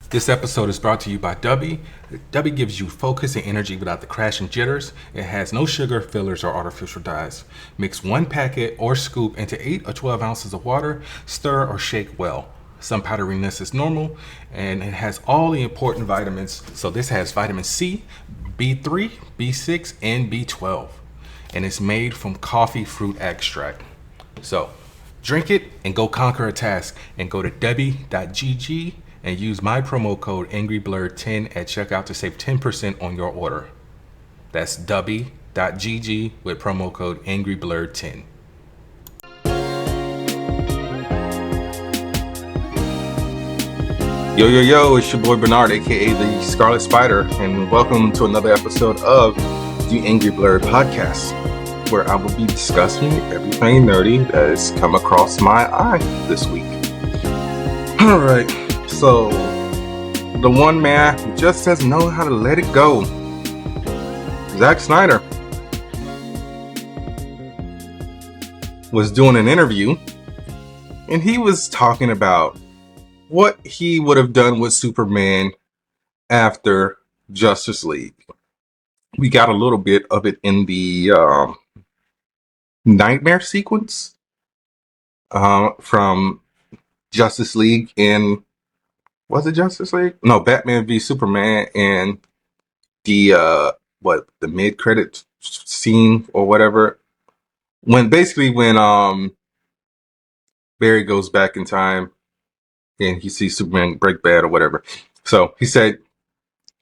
This episode is brought to you by Dubby. Dubby gives you focus and energy without the crash and jitters. It has no sugar, fillers, or artificial dyes. Mix one packet or scoop into 8 or 12 ounces of water. Stir or shake well. Some powderiness is normal, and it has all the important vitamins. So this has vitamin C, B3, B6, and B12. And it's made from coffee fruit extract. So drink it and go conquer a task. And go to Debbie.gg and use my promo code AngryBlerd10 at checkout to save 10% on your order. That's Dubby.gg with promo code AngryBlerd10. Yo, it's your boy Bernard, aka the Scarlet Spider, and welcome to another episode of the Angry Blerd podcast, where I will be discussing everything nerdy that has come across my eye this week. Alright, so the one man who just doesn't know how to let it go, Zack Snyder, was doing an interview, and he was talking about what he would have done with Superman after Justice League. We got a little bit of it in the nightmare sequence from Justice League in, was it Justice League? No, Batman v Superman, and the the mid-credit scene or whatever. When Barry goes back in time and he sees Superman break bad or whatever. So he said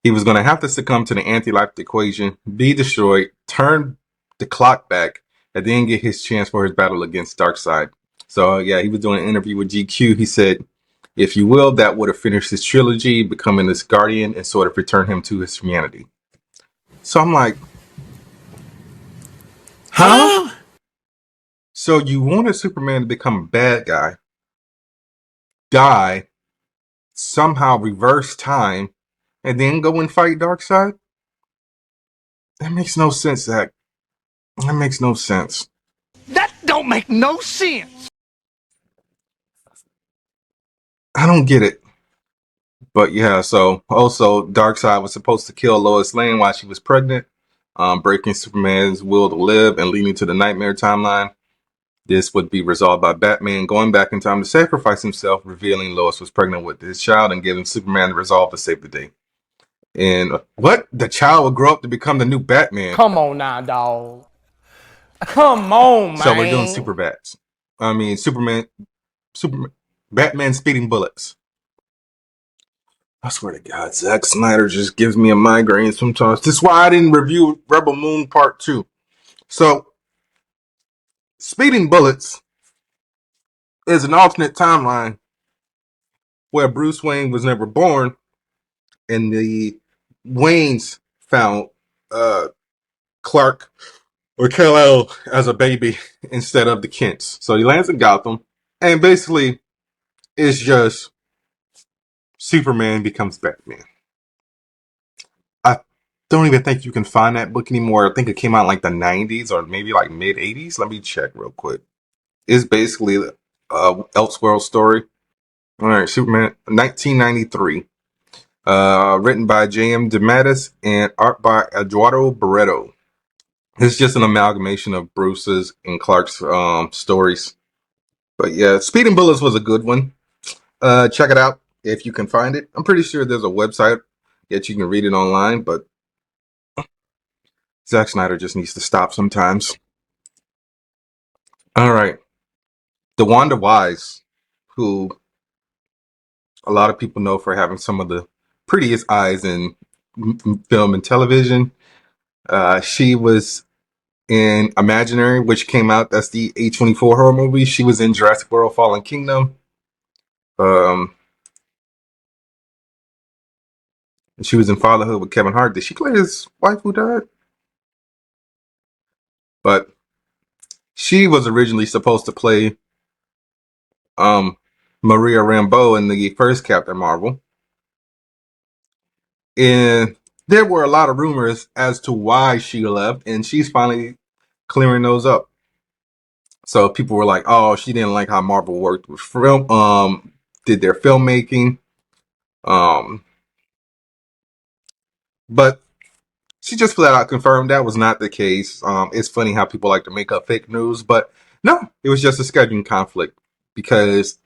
he was going to have to succumb to the anti-life equation, be destroyed, turn the clock back, and then get his chance for his battle against Darkseid. So yeah, he was doing an interview with GQ. He said, if you will, that would have finished his trilogy, becoming this guardian, and sort of return him to his humanity. So I'm like, huh? So you wanted Superman to become a bad guy, die, somehow reverse time, and then go and fight Darkseid? That makes no sense, Zach. That makes no sense. That don't make no sense. I don't get it. But yeah, so also Darkseid was supposed to kill Lois Lane while she was pregnant, breaking Superman's will to live and leading to the nightmare timeline. This would be resolved by Batman going back in time to sacrifice himself, revealing Lois was pregnant with his child and giving Superman the resolve to save the day. And what? The child would grow up to become the new Batman. Come on now, dog. Come on, man. So we're doing Superman, Batman speeding bullets. I swear to God, Zack Snyder just gives me a migraine sometimes. This is why I didn't review Rebel Moon Part 2. So, speeding bullets is an alternate timeline where Bruce Wayne was never born, and the Waynes found Clark or Kal-El as a baby instead of the Kents. So he lands in Gotham, and basically it's just Superman becomes Batman. I don't even think you can find that book anymore. I think it came out in like the 90s or maybe like mid 80s. Let me check real quick. It's basically a Elseworld story. All right, Superman, 1993. Written by J.M. DeMatteis and art by Eduardo Barreto. It's just an amalgamation of Bruce's and Clark's stories. But yeah, Speeding Bullets was a good one. Check it out if you can find it. I'm pretty sure there's a website that you can read it online, but Zack Snyder just needs to stop sometimes. All right. DeWanda Wise, who a lot of people know for having some of the prettiest eyes in film and television. She was in Imaginary, which came out, that's the A24 horror movie. She was in Jurassic World Fallen Kingdom. She was in Fatherhood with Kevin Hart. Did she play his wife who died? But she was originally supposed to play Maria Rambeau in the first Captain Marvel. And there were a lot of rumors as to why she left, and she's finally clearing those up. So people were like, oh, she didn't like how Marvel worked with film, did their filmmaking. Um, but she just flat out confirmed that was not the case. It's funny how people like to make up fake news, but no, it was just a scheduling conflict because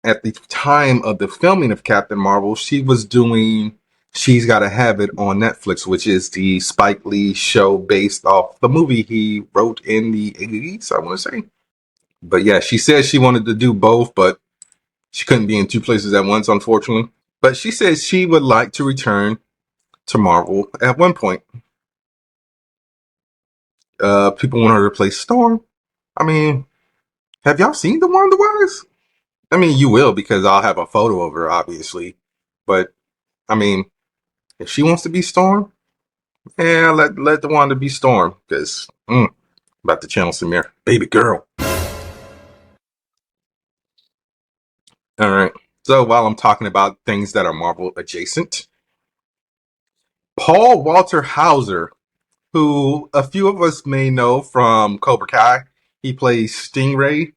at the time of the filming of Captain Marvel, she was doing She's Gotta Have It on Netflix, which is the Spike Lee show based off the movie he wrote in the 80s, I want to say. But yeah, she said she wanted to do both, but she couldn't be in two places at once, unfortunately. But she says she would like to return to Marvel at one point. People want her to play Storm. I mean, have y'all seen DeWanda Wise? I mean, you will because I'll have a photo of her, obviously. But I mean, if she wants to be Storm, yeah, let DeWanda be Storm because about to channel Samir, baby girl. All right. So while I'm talking about things that are Marvel adjacent, Paul Walter Hauser, who a few of us may know from Cobra Kai, he plays Stingray.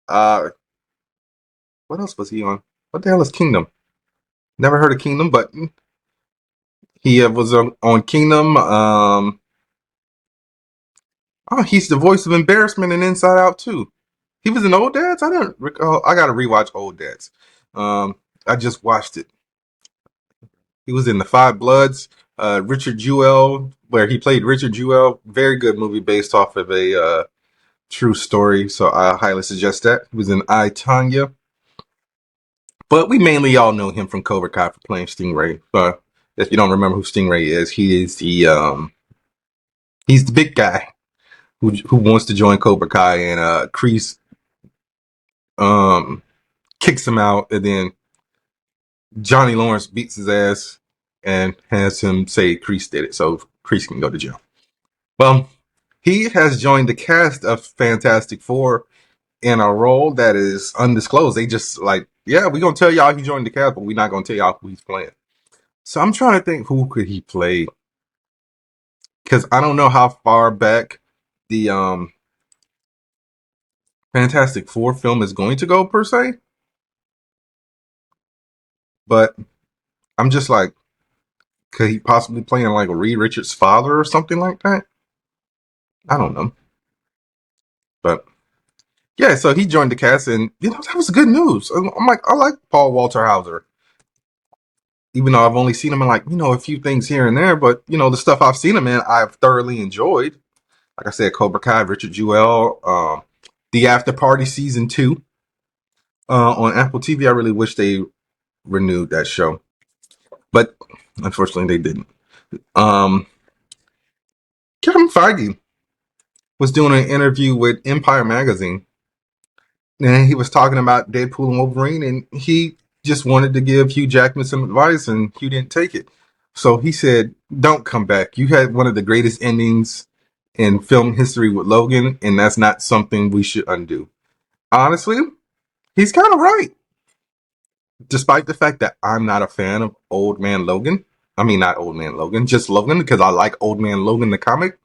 Uh, what else was he on? What the hell is Kingdom? Never heard of Kingdom, but he was on Kingdom. Oh, he's the voice of embarrassment in Inside Out too. He was in Old Dads. I don't recall. I gotta rewatch Old Dads. I just watched it. He was in The Five Bloods. Richard Jewell, where he played Richard Jewell. Very good movie based off of a true story. So I highly suggest that. He was in I, Tonya. But we mainly all know him from Cobra Kai for playing Stingray. If you don't remember who Stingray is, he's the big guy who wants to join Cobra Kai, and Kreese kicks him out, and then Johnny Lawrence beats his ass and has him say Kreese did it, so Kreese can go to jail. Well, he has joined the cast of Fantastic Four in a role that is undisclosed. They just like, yeah, we're gonna tell y'all he joined the cast, but we're not gonna tell y'all who he's playing. So I'm trying to think who could he play, because I don't know how far back the Fantastic Four film is going to go per se, but I'm just like, could he possibly play in like Reed Richards' father or something like that? I don't know, but yeah. So he joined the cast, and that was good news. I'm like, I like Paul Walter Hauser, even though I've only seen him in like a few things here and there, but the stuff I've seen him in, I've thoroughly enjoyed. Like I said, Cobra Kai, Richard Jewell, The After Party season 2 on Apple TV. I really wish they renewed that show, but unfortunately they didn't. Um, Kevin Feige was doing an interview with Empire Magazine, and he was talking about Deadpool and Wolverine, and he just wanted to give Hugh Jackman some advice, and Hugh didn't take it. So he said, "Don't come back. You had one of the greatest endings in film history with Logan, and that's not something we should undo." Honestly, he's kind of right. Despite the fact that I'm not a fan of Old Man Logan, I mean, not Old Man Logan, just Logan, because I like Old Man Logan, the comic.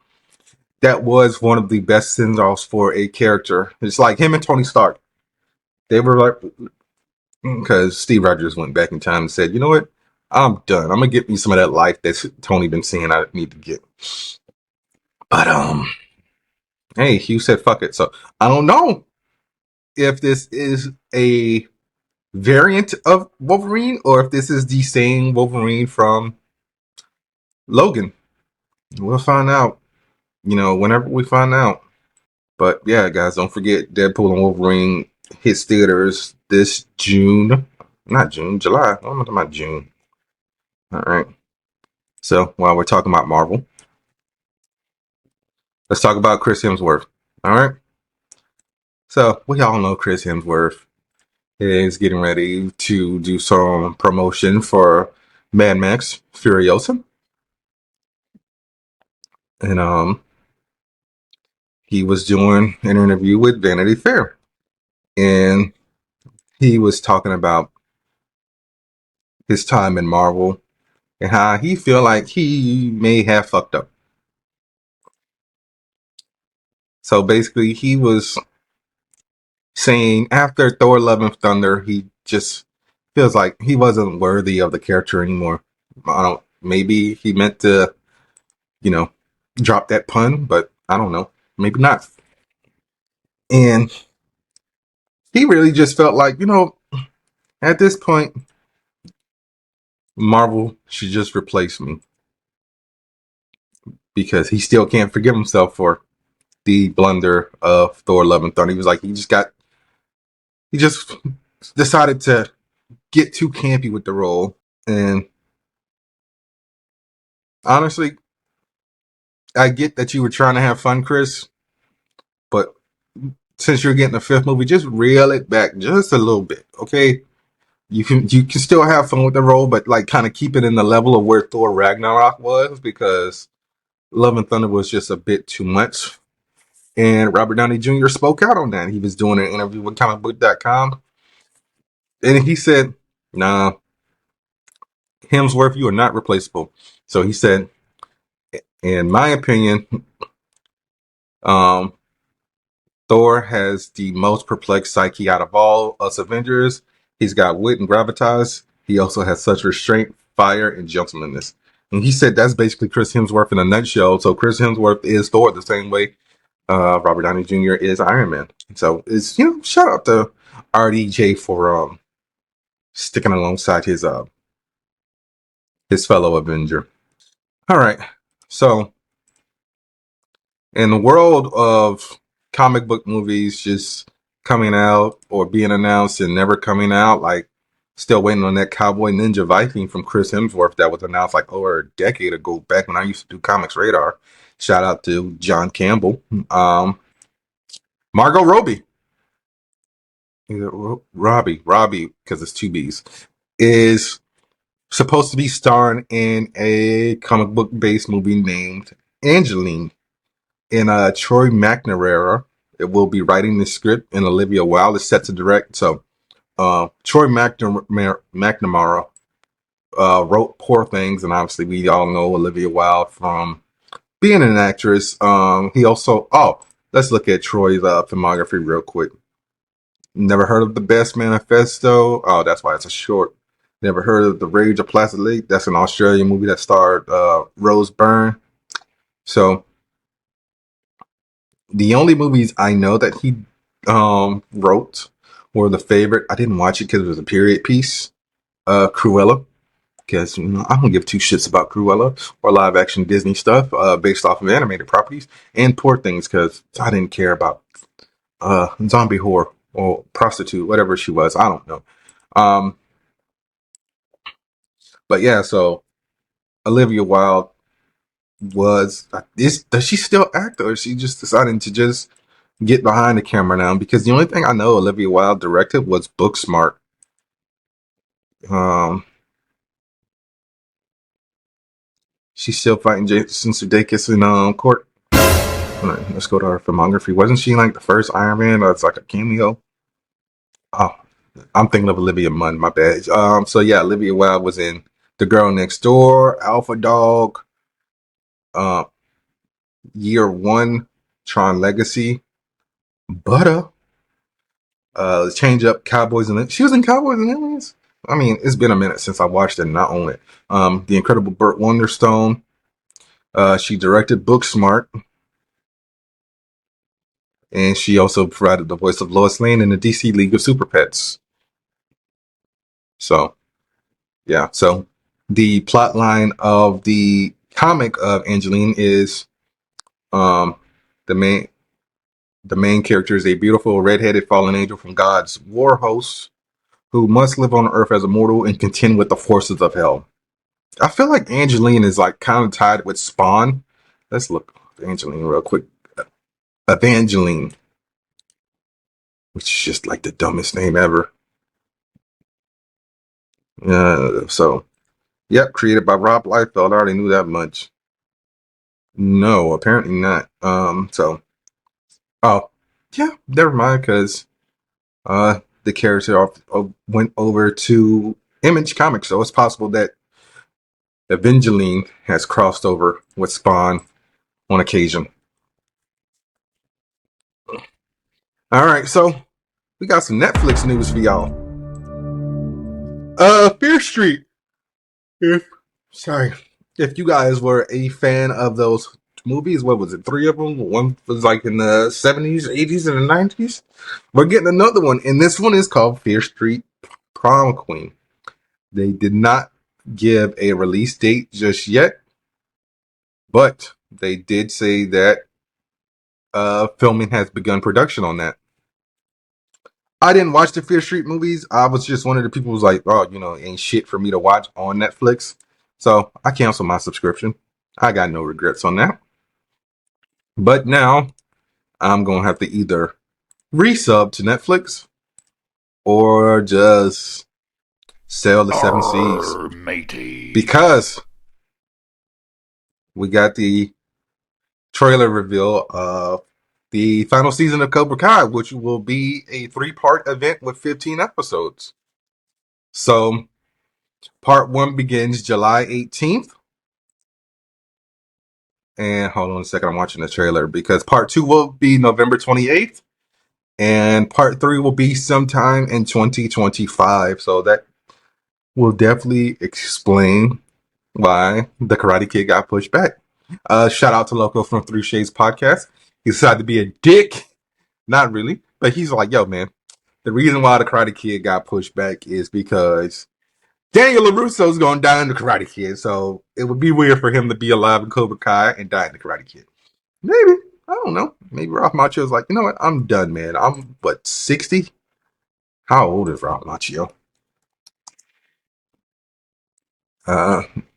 That was one of the best send-offs for a character. It's like him and Tony Stark. They were like, because Steve Rogers went back in time and said, "You know what? I'm done. I'm gonna get me some of that life that Tony been saying I need to get." But hey, Hugh said, "Fuck it." So I don't know if this is a variant of Wolverine or if this is the same Wolverine from Logan. We'll find out, whenever we find out. But yeah, guys, don't forget Deadpool and Wolverine hits theaters this June. Not June, July. I'm talking about June. All right. So while we're talking about Marvel, let's talk about Chris Hemsworth. All right. So we all know Chris Hemsworth is getting ready to do some promotion for Mad Max Furiosa. And he was doing an interview with Vanity Fair. And he was talking about his time in Marvel and how he feel like he may have fucked up. So basically he was saying after Thor Love and Thunder, he just feels like he wasn't worthy of the character anymore. I don't. Maybe he meant to, you know, drop that pun, but I don't know. Maybe not. And he really just felt like, at this point, Marvel should just replace me because he still can't forgive himself for the blunder of Thor: Love and Thunder. He was like, he just decided to get too campy with the role. And honestly, I get that you were trying to have fun, Chris, but since you're getting the fifth movie, just reel it back just a little bit, okay? You can still have fun with the role, but like kind of keep it in the level of where Thor Ragnarok was, because Love and Thunder was just a bit too much. And Robert Downey Jr. spoke out on that. He was doing an interview with comicbook.com, and he said, "Nah, Hemsworth, you are not replaceable." So he said, in my opinion, um, Thor has the most perplexed psyche out of all us Avengers. He's got wit and gravitas. He also has such restraint, fire, and gentlemanliness. And he said that's basically Chris Hemsworth in a nutshell. So Chris Hemsworth is Thor the same way Robert Downey Jr. is Iron Man. So it's shout out to RDJ for sticking alongside his fellow Avenger. All right, so in the world of comic book movies just coming out or being announced and never coming out, like still waiting on that Cowboy Ninja Viking from Chris Hemsworth that was announced like over a decade ago, back when I used to do Comics Radar. Shout out to John Campbell. Margot Robbie, Robbie, because it's two B's, is supposed to be starring in a comic book based movie named Angeline. And Troy McNamara will be writing the script, and Olivia Wilde is set to direct. So Troy McNamara wrote Poor Things, and obviously we all know Olivia Wilde from being an actress. He also let's look at Troy's filmography real quick. Never heard of The Best Manifesto? Oh, that's why it's a short. Never heard of The Rage of Placid Lake? That's an Australian movie that starred Rose Byrne. So the only movies I know that he wrote were The Favorite. I didn't watch it because it was a period piece. Cruella, because I don't give two shits about Cruella or live action Disney stuff based off of animated properties. And Poor Things, because I didn't care about zombie whore or prostitute, whatever she was. I don't know. Um, but yeah, so Olivia Wilde does she still act, or is she just deciding to just get behind the camera now? Because the only thing I know Olivia Wilde directed was Booksmart. Um, she's still fighting Jason Sudeikis in court. All right, let's go to her filmography. Wasn't she like the first Iron Man? It's like a cameo. Oh, I'm thinking of Olivia Munn. My bad. So yeah, Olivia Wilde was in The Girl Next Door, Alpha Dog, uh, Year One, Tron Legacy, Butter. Change Up, Cowboys and She was in Cowboys and Aliens. I mean, it's been a minute since I watched it and I own it. The Incredible Burt Wonderstone. She directed Booksmart, and she also provided the voice of Lois Lane in the DC League of Super Pets. So, yeah. So, the plot line of the comic of Angeline is um, the main character is a beautiful redheaded fallen angel from God's war host who must live on Earth as a mortal and contend with the forces of hell. I feel like Angeline is like kind of tied with Spawn. Let's look at Angeline real quick. Evangeline, which is just like the dumbest name ever. So, yep, created by Rob Liefeld. I already knew that much. No, apparently not. Oh, yeah, never mind, because the character went over to Image Comics, so it's possible that Evangeline has crossed over with Spawn on occasion. All right, so we got some Netflix news for y'all. Fear Street. If, sorry. If you guys were a fan of those movies, what was it? 3 of them? One was like in the 70s, 80s, and the 90s. We're getting another one, and this one is called Fear Street Prom Queen. They did not give a release date just yet, but they did say that filming has begun production on that. I didn't watch the Fear Street movies. I was just one of the people who was like, oh, ain't shit for me to watch on Netflix. So I canceled my subscription. I got no regrets on that. But now I'm going to have to either resub to Netflix or just sell the 7 Seas. Matey. Because we got the trailer reveal of the final season of Cobra Kai, which will be a 3-part event with 15 episodes. So, part 1 begins July 18th. And hold on a second, I'm watching the trailer because part 2 will be November 28th. And part 3 will be sometime in 2025. So, that will definitely explain why the Karate Kid got pushed back. Shout out to Loco from 3 Shades Podcast. He decided to be a dick. Not really, but he's like, yo, man, the reason why the Karate Kid got pushed back is because Daniel LaRusso's going to die in the Karate Kid, so it would be weird for him to be alive in Cobra Kai and die in the Karate Kid. Maybe. I don't know. Maybe Ralph Macchio's like, you know what? I'm done, man. I'm, 60? How old is Ralph Macchio?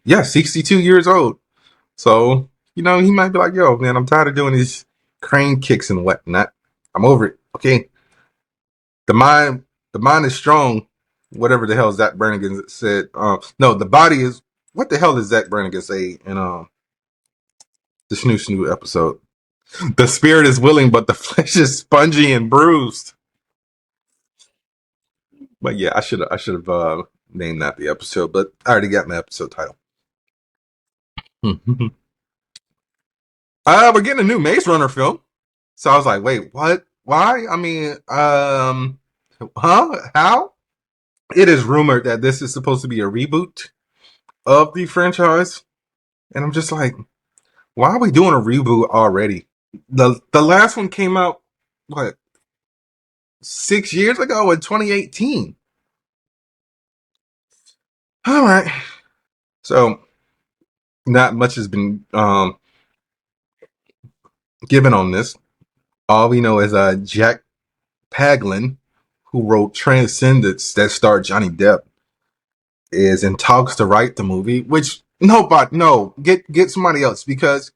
Yeah, 62 years old. So, he might be like, yo, man, I'm tired of doing these crane kicks and whatnot. I'm over it. Okay. The mind is strong. Whatever the hell Zach Brannigan said. No, the body is. What the hell did Zach Brannigan say in the Snoo episode? The spirit is willing, but the flesh is spongy and bruised. But yeah, I should have named that the episode, but I already got my episode title. We're getting a new Maze Runner film, so I was like, wait, what? Why? I mean, huh? How? It is rumored that this is supposed to be a reboot of the franchise, and I'm just like, why are we doing a reboot already? The last one came out what 6 years ago in 2018. All right, so not much has been given on this. All we know is Jack Paglin, who wrote Transcendence that starred Johnny Depp, is in talks to write the movie. Which get somebody else because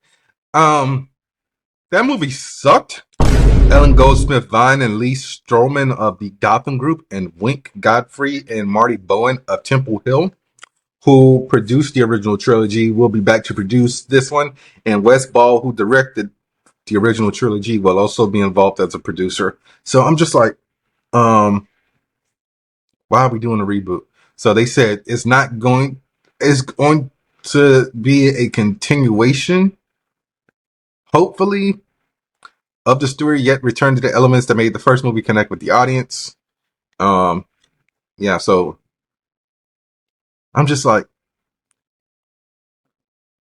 that movie sucked. Ellen Goldsmith Vine and Lee Strowman of the Gotham Group and Wink Godfrey and Marty Bowen of Temple Hill, who produced the original trilogy, will be back to produce this one. And Wes Ball, who directed the original trilogy, will also be involved as a producer. So I'm just like, why are we doing a reboot? So they said it's going to be a continuation, hopefully, of the story, yet return to the elements that made the first movie connect with the audience. Yeah, so I'm just like,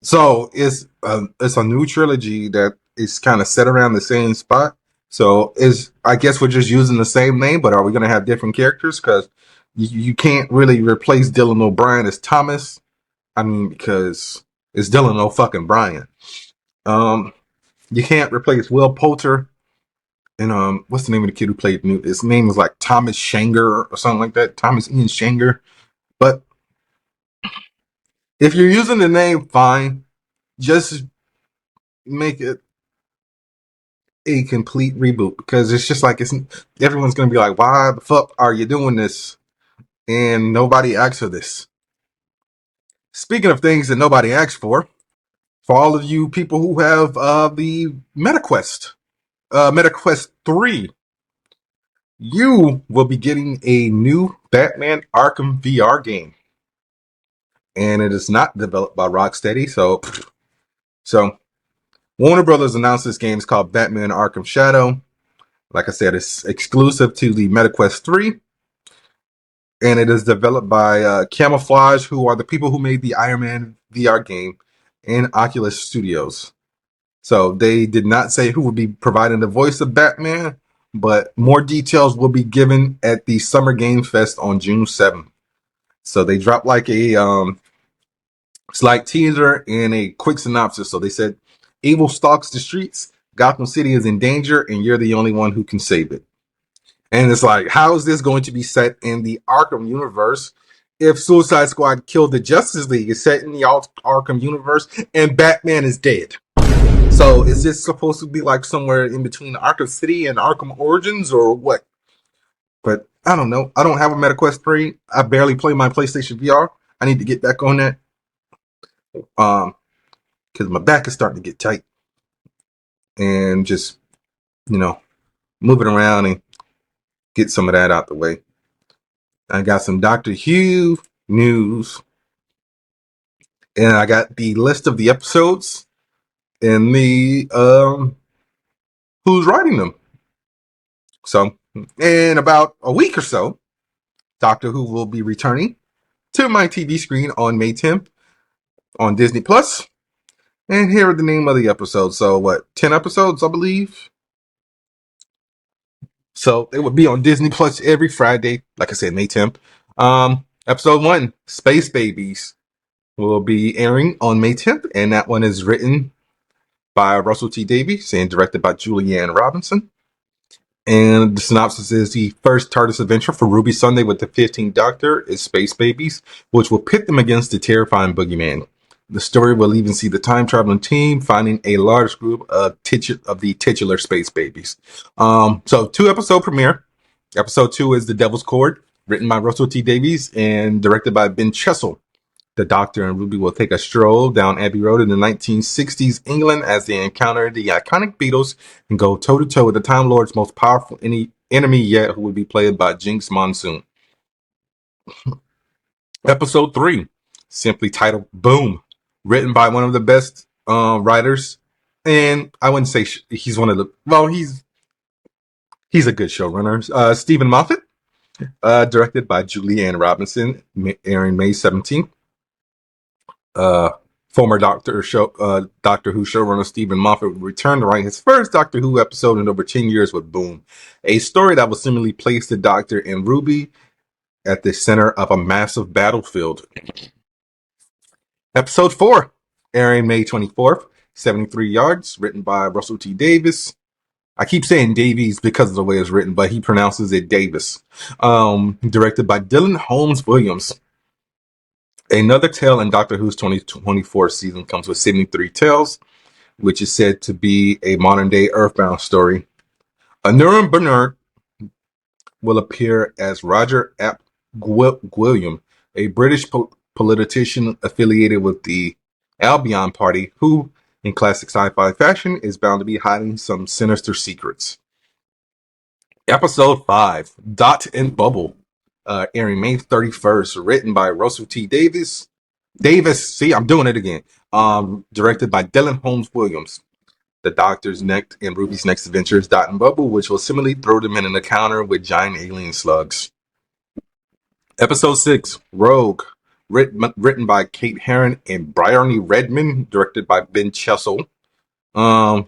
so it's a new trilogy that is kind of set around the same spot. So I guess we're just using the same name, but are we going to have different characters? Because you can't really replace Dylan O'Brien as Thomas. I mean, because it's Dylan O'Brien. You can't replace Will Poulter. And what's the name of the kid who played Newt? His name is like Thomas Shanger or something like that. Thomas Ian Shanger. But if you're using the name, fine. Just make it a complete reboot because it's just like everyone's gonna be like, why the fuck are you doing this? And nobody asked for this. Speaking of things that nobody asked for all of you people who have the MetaQuest, MetaQuest 3, you will be getting a new Batman Arkham VR game. And it is not developed by Rocksteady, so Warner Brothers announced this game is called Batman Arkham Shadow. Like I said, it's exclusive to the MetaQuest 3. and it is developed by Camouflage, who are the people who made the Iron Man VR game, and Oculus Studios. So they did not say who would be providing the voice of Batman, but more details will be given at the Summer Game Fest on June 7th. So they dropped like a slight teaser and a quick synopsis. So they said, evil stalks the streets, Gotham City is in danger, and you're the only one who can save it. And it's like, how is this going to be set in the Arkham universe if Suicide Squad killed the Justice League? Is set in the Arkham universe and Batman is dead. So is this supposed to be like somewhere in between Arkham City and Arkham Origins or what? But I don't know. I don't have a MetaQuest 3. I barely play my PlayStation VR. I need to get back on that. Because my back is starting to get tight. And just, moving around and get some of that out the way. I got some Doctor Who news. And I got the list of the episodes and the who's writing them. So in about a week or so, Doctor Who will be returning to my TV screen on May 10th on Disney Plus. And here are the name of the episodes. So 10 episodes, I believe. So it would be on Disney Plus every Friday, like I said, May 10th. Episode 1, Space Babies, will be airing on May 10th, and that one is written by Russell T Davies and directed by Julianne Robinson. And the synopsis is the first TARDIS adventure for Ruby Sunday with the 15th Doctor is Space Babies, which will pit them against the terrifying boogeyman. The story will even see the time-traveling team finding a large group of the titular Space Babies. So 2-episode premiere. Episode 2 is The Devil's Cord, written by Russell T Davies and directed by Ben Chessel. The Doctor and Ruby will take a stroll down Abbey Road in the 1960s England as they encounter the iconic Beatles and go toe-to-toe with the Time Lord's most powerful enemy yet, who will be played by Jinx Monsoon. Episode 3, simply titled Boom, written by one of the best writers, and I wouldn't say he's one of the, well, he's a good showrunner, Stephen Moffat, directed by Julianne Robinson, airing May 17th. Former Doctor Who showrunner Stephen Moffat would return to write his first Doctor Who episode in over 10 years with Boom, a story that will seemingly place the Doctor and Ruby at the center of a massive battlefield. Episode 4, airing May 24th, 73 Yards, written by Russell T Davies. I keep saying Davies because of the way it's written, but he pronounces it Davis. Directed by Dylan Holmes Williams. Another tale in Doctor Who's 2024 season comes with 73 Tales, which is said to be a modern-day Earthbound story. Anurin Burnard will appear as Roger Ap Gwilliam, a British politician affiliated with the Albion Party, who, in classic sci-fi fashion, is bound to be hiding some sinister secrets. Episode 5, Dot and Bubble, airing May 31st, written by Russell T Davis. See, I'm doing it again. Directed by Dylan Holmes Williams. The Doctor's next and Ruby's next adventure is Dot and Bubble, which will similarly throw them in an encounter with giant alien slugs. Episode 6, Rogue, written by Kate Herron and Bryony Redmond, directed by Ben Chessel. So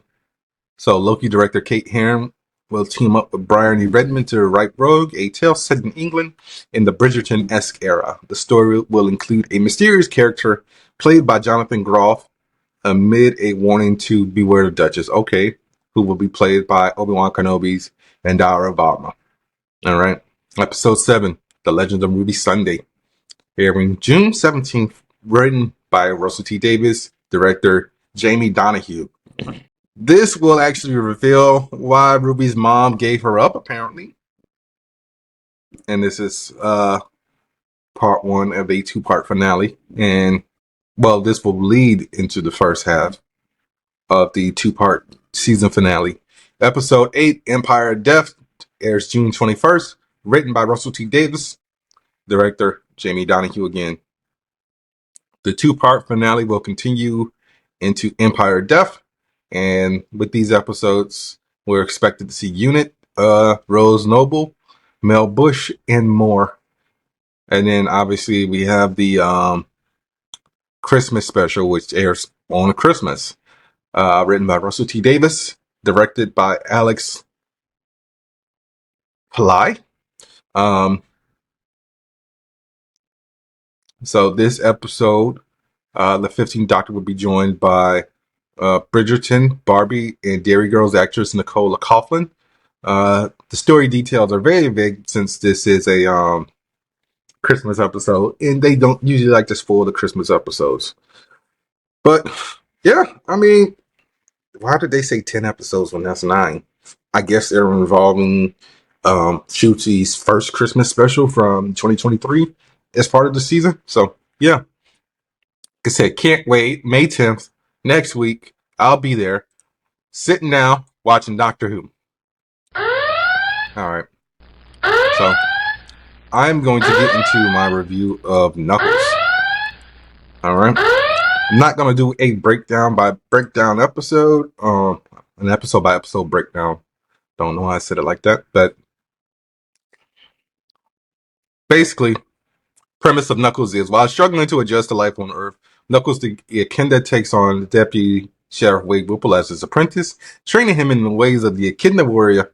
Loki director Kate Herron will team up with Bryony Redmond to write Rogue, a tale set in England in the Bridgerton-esque era. The story will include a mysterious character played by Jonathan Groff amid a warning to beware the Duchess, who will be played by Obi-Wan Kenobi's Andara Varma. All right. Episode 7, The Legend of Ruby Sunday, airing June 17th, written by Russell T Davies, director Jamie Donahue. This will actually reveal why Ruby's mom gave her up, apparently. And this is part 1 of a 2-part finale. And, well, this will lead into the first half of the 2-part season finale. Episode 8, Empire of Death, airs June 21st, written by Russell T Davies, director Jamie Donahue again. The 2-part finale will continue into Empire of Death. And with these episodes, we're expected to see Unit, Rose Noble, Mel Bush, and more. And then obviously we have the Christmas special, which airs on Christmas. Written by Russell T. Davis, directed by Alex Pillai. So this episode, the 15th Doctor will be joined by Bridgerton, Barbie, and Dairy Girls actress Nicola Coughlan. The story details are very vague since this is a Christmas episode, and they don't usually like to spoil the Christmas episodes. But yeah, I mean, why did they say 10 episodes when that's 9? I guess they're involving Shooty's first Christmas special from 2023 as part of the season. So yeah, like I said, can't wait. May 10th, next week, I'll be there, sitting down, watching Doctor Who. Alright, so I'm going to get into my review of Knuckles. Alright, I'm not going to do a breakdown by breakdown episode, an episode by episode breakdown. Don't know why I said it like that, but basically, premise of Knuckles is, while struggling to adjust to life on Earth, Knuckles the Echidna takes on Deputy Sheriff Wade Whipple as his apprentice, training him in the ways of the Echidna warrior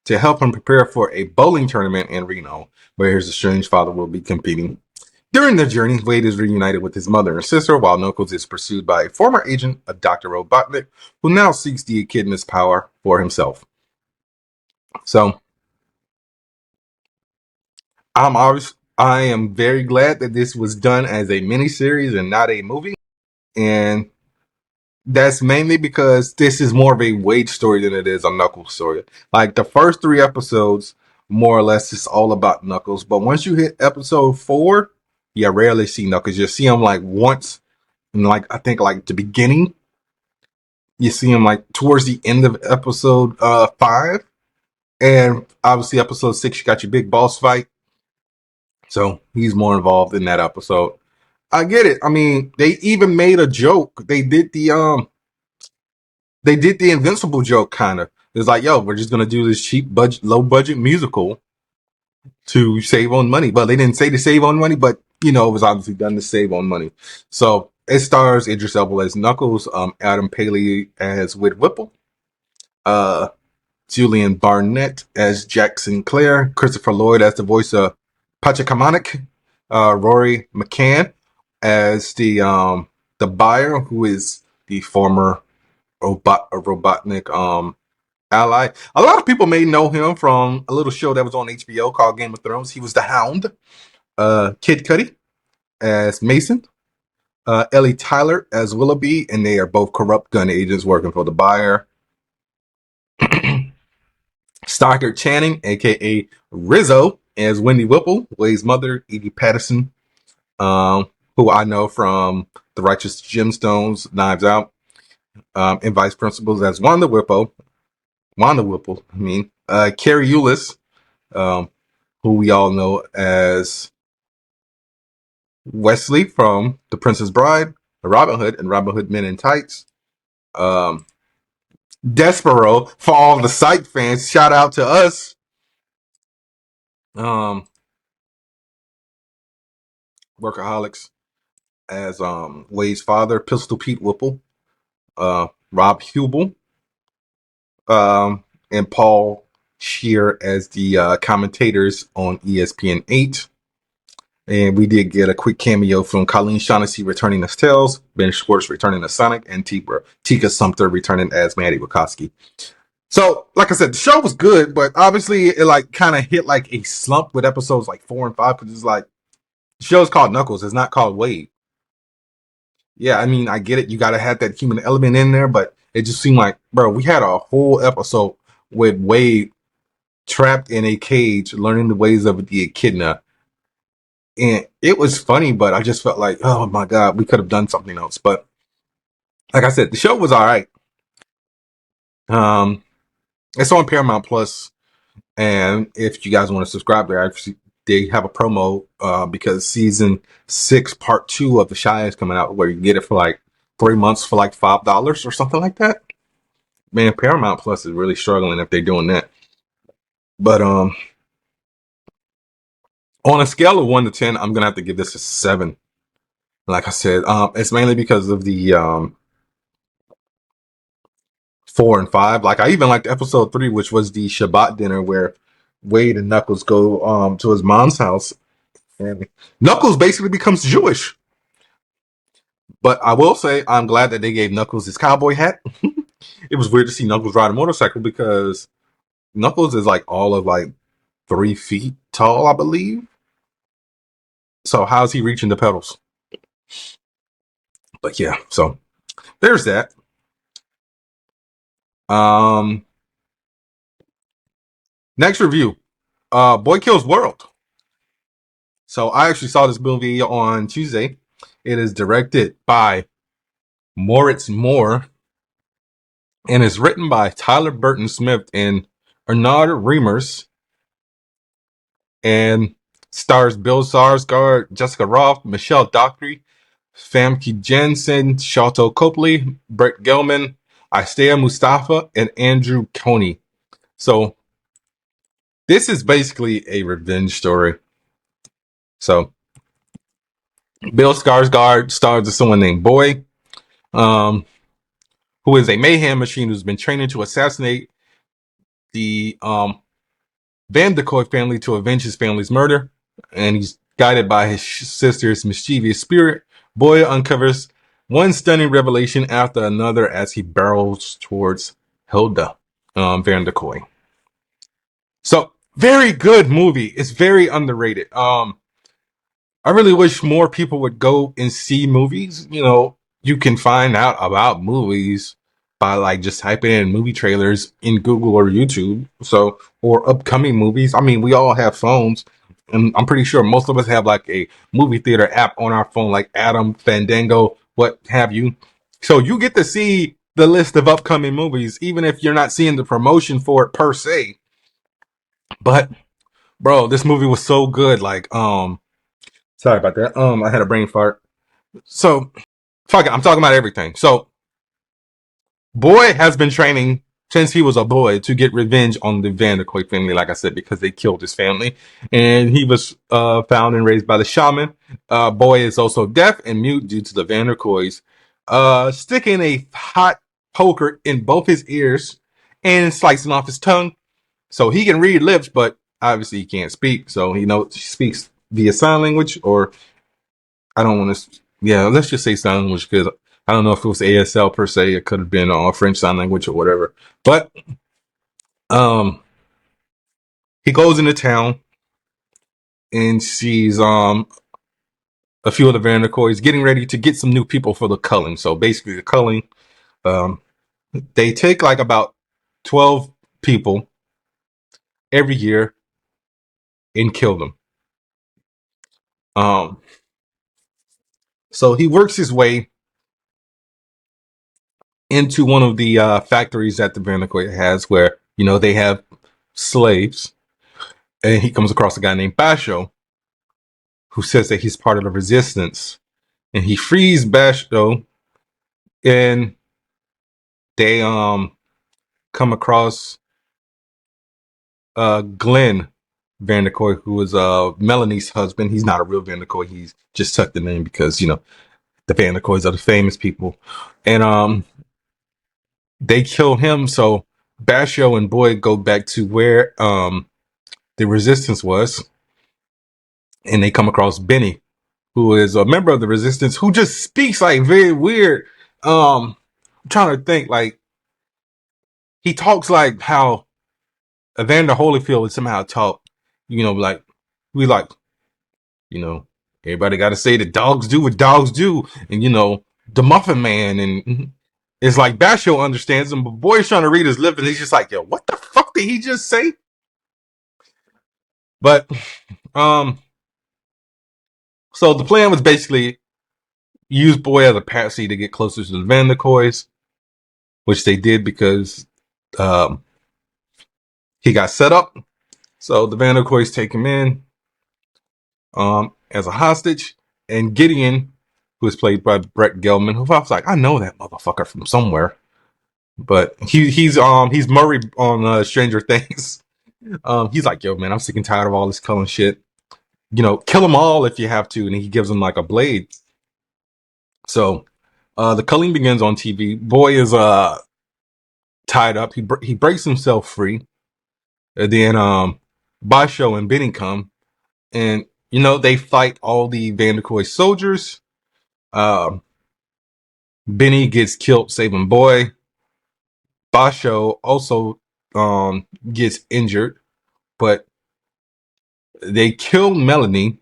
to help him prepare for a bowling tournament in Reno, where his estranged father will be competing. During the journey, Wade is reunited with his mother and sister, while Knuckles is pursued by a former agent of Dr. Robotnik, who now seeks the Echidna's power for himself. So, I am very glad that this was done as a miniseries and not a movie. And that's mainly because this is more of a Wade story than it is a Knuckles story. Like the first 3 episodes, more or less, is all about Knuckles. But once you hit episode 4, you rarely see Knuckles. You see him like once, and like I think like the beginning. You see him like towards the end of episode 5, and obviously episode 6, you got your big boss fight. So he's more involved in that episode. I get it. I mean, they even made a joke. They did the Invincible joke kind of. It's like, yo, we're just gonna do this cheap budget, low budget musical to save on money. Well, they didn't say to save on money, but you know, it was obviously done to save on money. So it stars Idris Elba as Knuckles, Adam Paley as Wade Whipple, Julian Barnett as Jack Sinclair, Christopher Lloyd as the voice of Pachacamac, Rory McCann as the buyer, who is the former Robotnik ally. A lot of people may know him from a little show that was on HBO called Game of Thrones. He was the Hound. Kid Cudi as Mason. Ellie Tyler as Willoughby, and they are both corrupt gun agents working for the buyer. Stockard Channing, aka Rizzo, as Wendy Whipple, Wade's mother, Edie Patterson, who I know from The Righteous Gemstones, Knives Out, and vice principals as Wanda Whipple, Carrie Eulis, who we all know as Wesley from The Princess Bride, Robin Hood, and Robin Hood Men in Tights. Despero, for all the Psych fans, shout out to us. Workaholics as Wade's father, Pistol Pete Whipple, Rob Hubel, and Paul Scheer as the commentators on ESPN 8. And we did get a quick cameo from Colleen Shaughnessy returning as Tails, Ben Schwartz returning as Sonic, and Tika Sumpter returning as Maddie Wachowski. So, like I said, the show was good, but obviously it like kind of hit like a slump with episodes like 4 and 5, because it's like, the show's called Knuckles, it's not called Wade. Yeah, I mean, I get it. You got to have that human element in there, but it just seemed like, bro, we had a whole episode with Wade trapped in a cage, learning the ways of the Echidna. And it was funny, but I just felt like, oh my God, we could have done something else. But like I said, the show was all right. It's on Paramount Plus, and if you guys want to subscribe there, actually, they have a promo because season 6, part 2 of The Shy is coming out, where you get it for like 3 months for like $5 or something like that. Man, Paramount Plus is really struggling if they're doing that. But On a scale of 1 to 10, I'm gonna have to give this a 7. Like I said, it's mainly because of the 4 and 5. Like I even liked episode 3, which was the Shabbat dinner where Wade and Knuckles go to his mom's house, and Knuckles basically becomes Jewish. But I will say I'm glad that they gave Knuckles his cowboy hat. It was weird to see Knuckles ride a motorcycle because Knuckles is like all of like 3 feet tall, I believe. So how's he reaching the pedals? But yeah, so there's that. Next review, Boy Kills World. So I actually saw this movie on Tuesday. It is directed by Moritz Moore and is written by Tyler Burton Smith and Bernard Reimers, and stars Bill Skarsgård, Jessica Roth, Michelle Dockery, Famke Janssen, Sharlto Copley, Brett Gelman, Isaiah Mustafa, and Andrew Coney. So this is basically a revenge story. So Bill Skarsgård stars as someone named Boy, who is a mayhem machine who's been trained to assassinate the Van der Koy family to avenge his family's murder. And he's guided by his sister's mischievous spirit. Boy uncovers one stunning revelation after another as he barrels towards Hilda Van der Koy. So, very good movie. It's very underrated. I really wish more people would go and see movies. You know, you can find out about movies by like just typing in movie trailers in Google or YouTube. So, or upcoming movies. I mean, we all have phones, and I'm pretty sure most of us have like a movie theater app on our phone, like Atom, Fandango, what have you. So you get to see the list of upcoming movies, even if you're not seeing the promotion for it per se. But bro, this movie was so good. Like, sorry about that. I had a brain fart. So, fuck it. I'm talking about everything. So, Boy has been training since he was a boy to get revenge on the Van der Koy family, like I said, because they killed his family. And he was found and raised by the shaman. Boy is also deaf and mute due to the Van der Koys sticking a hot poker in both his ears and slicing off his tongue. So he can read lips, but obviously he can't speak. So he speaks via sign language, or I don't want to. Yeah, let's just say sign language because I don't know if it was ASL per se. It could have been French sign language or whatever. But he goes into town and sees a few of the Van der Koys getting ready to get some new people for the culling. So basically, the culling, they take like about 12 people every year and kill them. So he works his way into one of the factories that the Van der Koy has, where they have slaves, and he comes across a guy named Basho, who says that he's part of the resistance, and he frees Basho, and they come across Glenn Van der Koy, who is Melanie's husband. He's not a real Van der Koy. He's just tucked the name because the Van der Koys are the famous people, and they kill him. So Basho and Boy go back to where the resistance was, and they come across Benny, who is a member of the resistance, who just speaks like very weird. I'm trying to think, like he talks like how Evander Holyfield would somehow talk, like we like, everybody got to say that dogs do what dogs do, and the Muffin Man, and it's like Basho understands him, but Boy's trying to read his lips, and he's just like, yo, what the fuck did he just say? But so the plan was basically use Boy as a patsy to get closer to the Van der Koys, which they did because he got set up. So the Van der Koys take him in as a hostage, and Gideon, who is played by Brett Gelman, who I was like, I know that motherfucker from somewhere, but he's Murray on Stranger Things. He's like, yo man, I'm sick and tired of all this culling shit. kill them all if you have to. And he gives them like a blade. So the culling begins on TV. Boy is tied up. He breaks himself free. And then Basho and Benny come, and they fight all the Vanderkoy soldiers. Benny gets killed saving Boy. Basho also gets injured, but they kill Melanie.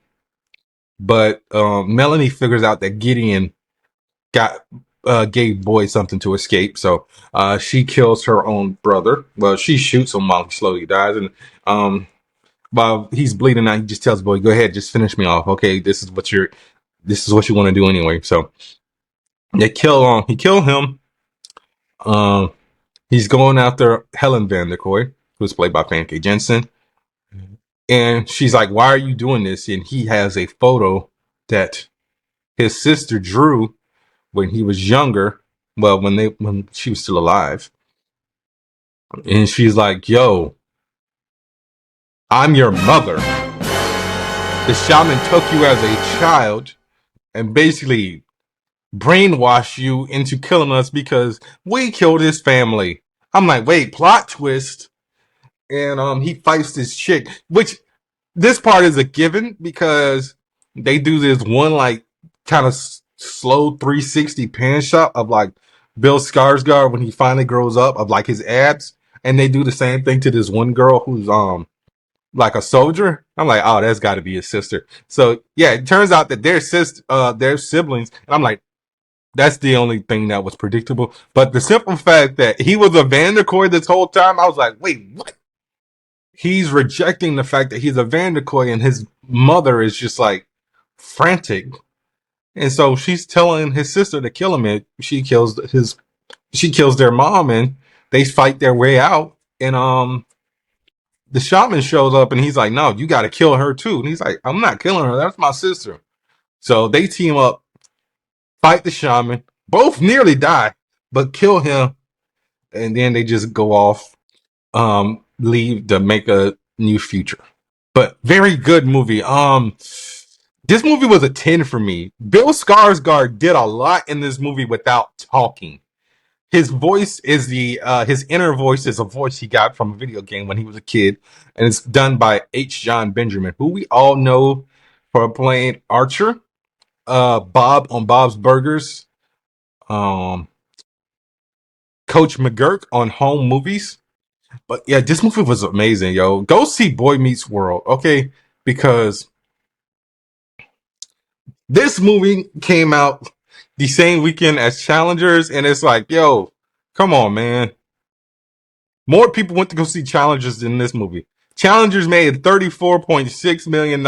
But Melanie figures out that Gideon gave Boy something to escape, so she kills her own brother. Well, she shoots him while he slowly dies, and while he's bleeding out, he just tells Boy, "Go ahead, just finish me off. Okay, this is what you want to do anyway." So he kill him. Um, he's going after Helen Vanderkoy, who's played by Famke Jensen, and she's like, "Why are you doing this?" And he has a photo that his sister drew when he was younger. Well, when she was still alive, and she's like, "Yo, I'm your mother. The shaman took you as a child and basically brainwash you into killing us because we killed his family." I'm like, wait, plot twist. And he fights this chick, which this part is a given because they do this one like kind of slow 360 pan shot of like Bill Skarsgård when he finally grows up, of like his abs, and they do the same thing to this one girl who's like a soldier. I'm like, oh, that's got to be his sister. So yeah, it turns out that they're siblings, and I'm like, that's the only thing that was predictable. But the simple fact that he was a Vanderkoy this whole time, I was like, wait, what? He's rejecting the fact that he's a Vanderkoy, and his mother is just like frantic. And so she's telling his sister to kill him, and she kills their mom, and they fight their way out. And the shaman shows up, and he's like, "No, you got to kill her too." And he's like, "I'm not killing her. That's my sister." So they team up, fight the shaman. Both nearly die, but kill him, and then they just go off, leave to make a new future. But very good movie. This movie was a 10 for me. Bill Skarsgård did a lot in this movie without talking. His voice is his inner voice is a voice he got from a video game when he was a kid, and it's done by H. John Benjamin, who we all know for playing Archer, Bob on Bob's Burgers, um, Coach McGurk on Home Movies. But yeah, this movie was amazing, yo. Go see Boy Meets World, okay? Because this movie came out the same weekend as Challengers, and it's like, yo, come on, man. More people went to go see Challengers than this movie. Challengers made $34.6 million,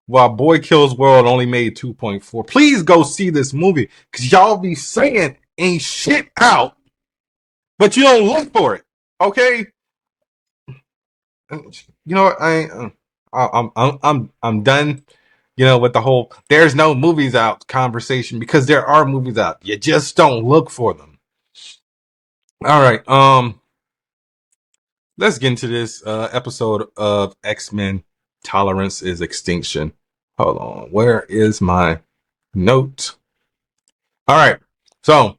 while Boy Kills World only made 2.4. Please go see this movie, because y'all be saying ain't shit out, but you don't look for it, okay? You know what? I'm done. With the whole "there's no movies out" conversation, because there are movies out. You just don't look for them. All right. Let's get into this episode of X-Men Tolerance is Extinction. Hold on. Where is my note? All right. So,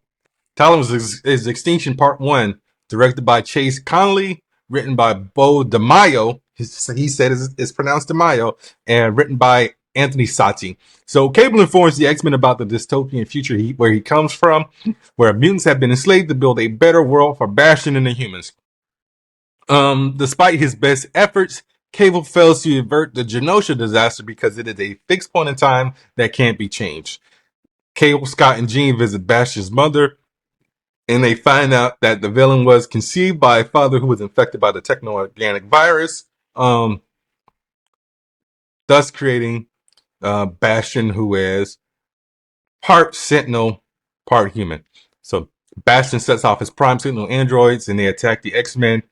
Tolerance is Extinction Part 1, directed by Chase Connolly, written by Bo DeMaio. He said it's pronounced DeMaio, and written by Anthony Satti. So, Cable informs the X-Men about the dystopian future where he comes from, where mutants have been enslaved to build a better world for Bastion and the humans. Despite his best efforts, Cable fails to avert the Genosha disaster because it is a fixed point in time that can't be changed. Cable, Scott, and Jean visit Bastion's mother, and they find out that the villain was conceived by a father who was infected by the techno-organic virus, thus creating Bastion, who is part Sentinel, part human. So Bastion sets off his Prime Sentinel androids, and they attack the X-Men.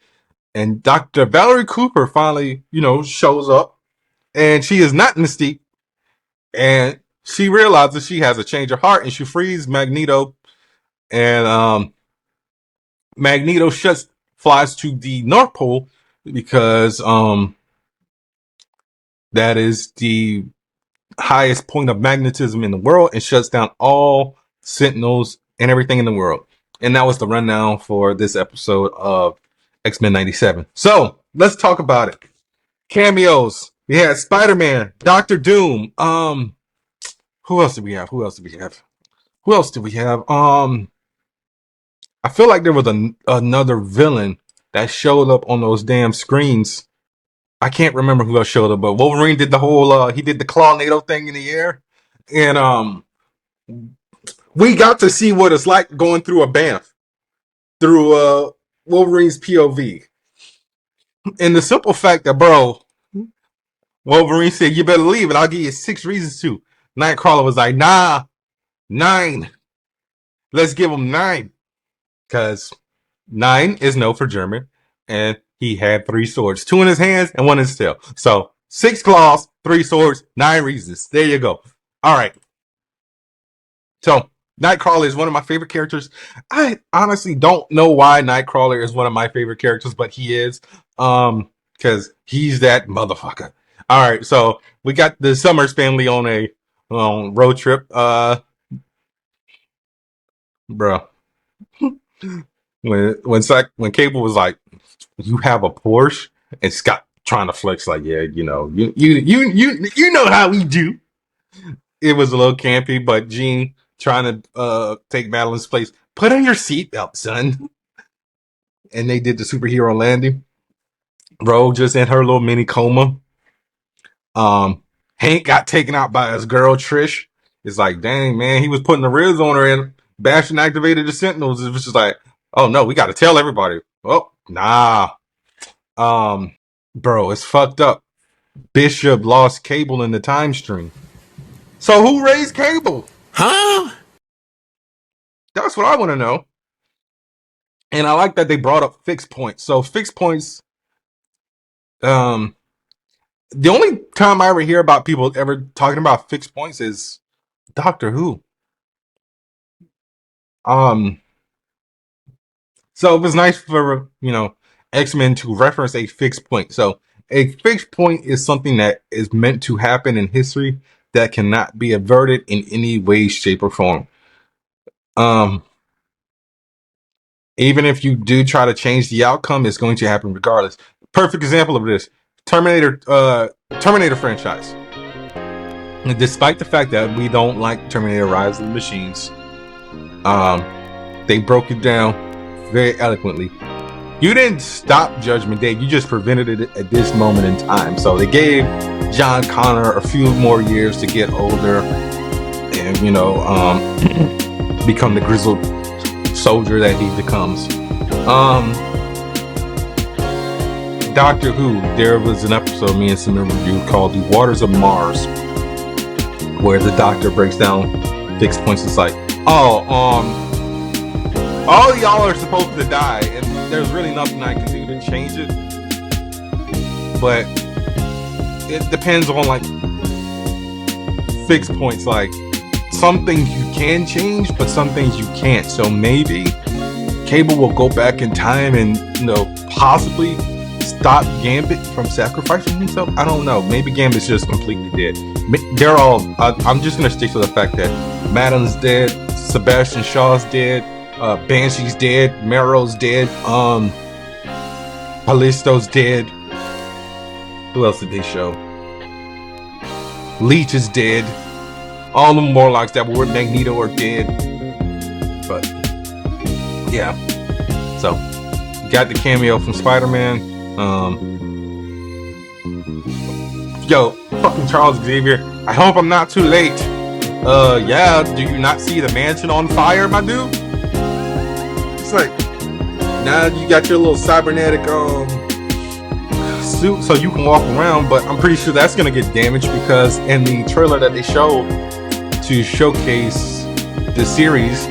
And Dr. Valerie Cooper finally, shows up, and she is not Mystique, and she realizes she has a change of heart, and she frees Magneto, and Magneto flies to the North Pole because that is the highest point of magnetism in the world and shuts down all sentinels and everything in the world. And that was the rundown for this episode of X-Men 97. So let's talk about it. Cameos. We had Spider-Man, Doctor Doom. Who else did we have? I feel like there was another villain that showed up on those damn screens. I can't remember who else showed up, but Wolverine did the whole he did the claw-nado thing in the air. And we got to see what it's like going through a bath through Wolverine's POV. And the simple fact that, bro, Wolverine said, you better leave and I'll give you 6 reasons to. Nightcrawler was like, nah, 9. Let's give him 9. Because 9 is no for German. And he had 3 swords. 2 in his hands and 1 in his tail. So 6 claws, 3 swords, 9 reasons. There you go. All right. So Nightcrawler is one of my favorite characters. I honestly don't know why Nightcrawler is one of my favorite characters, but he is. Because he's that motherfucker. All right, so we got the Summers family on a road trip. Bro, when Cable was like, "You have a Porsche," and Scott trying to flex like, "Yeah, you know, you know how we do." It was a little campy, but Jean trying to take Madeline's place. Put on your seatbelt, son. And they did the superhero landing. Rogue just in her little mini coma. Hank got taken out by his girl Trish. It's like, dang, man, he was putting the ribs on her and Bastion activated the Sentinels. It was just like, oh no, we got to tell everybody. Oh, nah. Bro, it's fucked up. Bishop lost Cable in the time stream. So who raised Cable? Huh? That's what I want to know. And I like that they brought up fixed points. So fixed points, the only time I ever hear about people ever talking about fixed points is Doctor Who. So it was nice for, X-Men to reference a fixed point. So a fixed point is something that is meant to happen in history that cannot be averted in any way, shape, or form. Even if you do try to change the outcome, it's going to happen regardless. Perfect example of this: Terminator franchise. And despite the fact that we don't like Terminator Rise of the Machines, they broke it down very eloquently. You didn't stop Judgment Day, you just prevented it at this moment in time. So they gave John Connor a few more years to get older and, become the grizzled soldier that he becomes. Doctor Who, there was an episode me and Samir reviewed called The Waters of Mars, where the Doctor breaks down fixed points. It's like, all y'all are supposed to die, and there's really nothing I can do to change it. But it depends on fixed points. Like, some things you can change, but some things you can't. So maybe Cable will go back in time and possibly stop Gambit from sacrificing himself. I don't know. Maybe Gambit's just completely dead. They're all. I'm just gonna stick to the fact that Madeline's dead, Sebastian Shaw's dead, Banshee's dead, Marrow's dead, Callisto's dead. Who else did they show? Leech is dead. All the Morlocks that were with Magneto are dead. But yeah. So got the cameo from Spider-Man. Yo, fucking Charles Xavier. I hope I'm not too late. Yeah, do you not see the mansion on fire, my dude? It's like, now you got your little cybernetic suit so you can walk around, but I'm pretty sure that's gonna get damaged because in the trailer that they showed to showcase the series,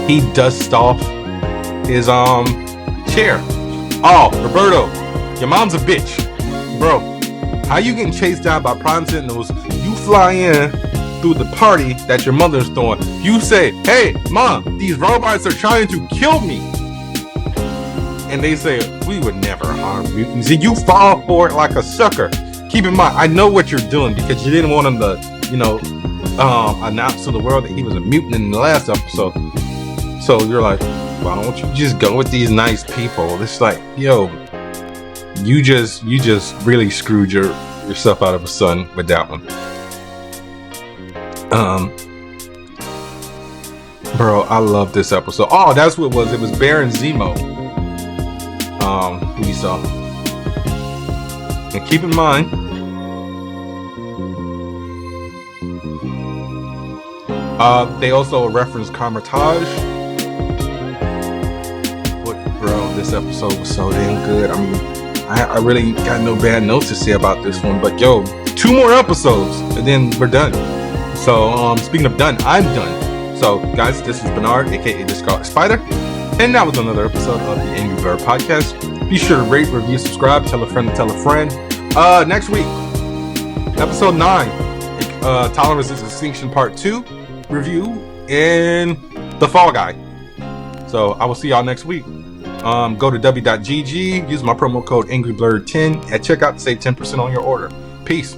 he dusts off his chair. Oh, Roberto, your mom's a bitch. Bro, how you getting chased down by Prime Sentinels? You fly in through the party that your mother's throwing. You say, hey, Mom, these robots are trying to kill me. And they say, we would never harm mutants. And you fall for it like a sucker. keep in mind, I know what you're doing because you didn't want him to, you know, announce to the world that he was a mutant in the last episode. So you're like, why don't you just go with these nice people? It's like, yo, you just really screwed yourself out of a son with that one. Bro, I love this episode. Oh, that's what it was. It was Baron Zemo. Who you saw. And keep in mind, they also referenced Carmitage. But bro, this episode was so damn good. I mean, I really got no bad notes to say about this one. But yo, 2 more episodes and then we're done. So speaking of done, I'm done. So guys, this is Bernard, aka the Scarlet Spider, and that was another episode of the Angry Blerd podcast. Be sure to rate, review, subscribe, tell a friend to tell a friend. Next week, episode 9, Tolerance is Extinction Part 2 review and The Fall Guy. So I will see y'all next week. Go to w.gg, use my promo code AngryBlerd10 at checkout to save 10% on your order. Peace.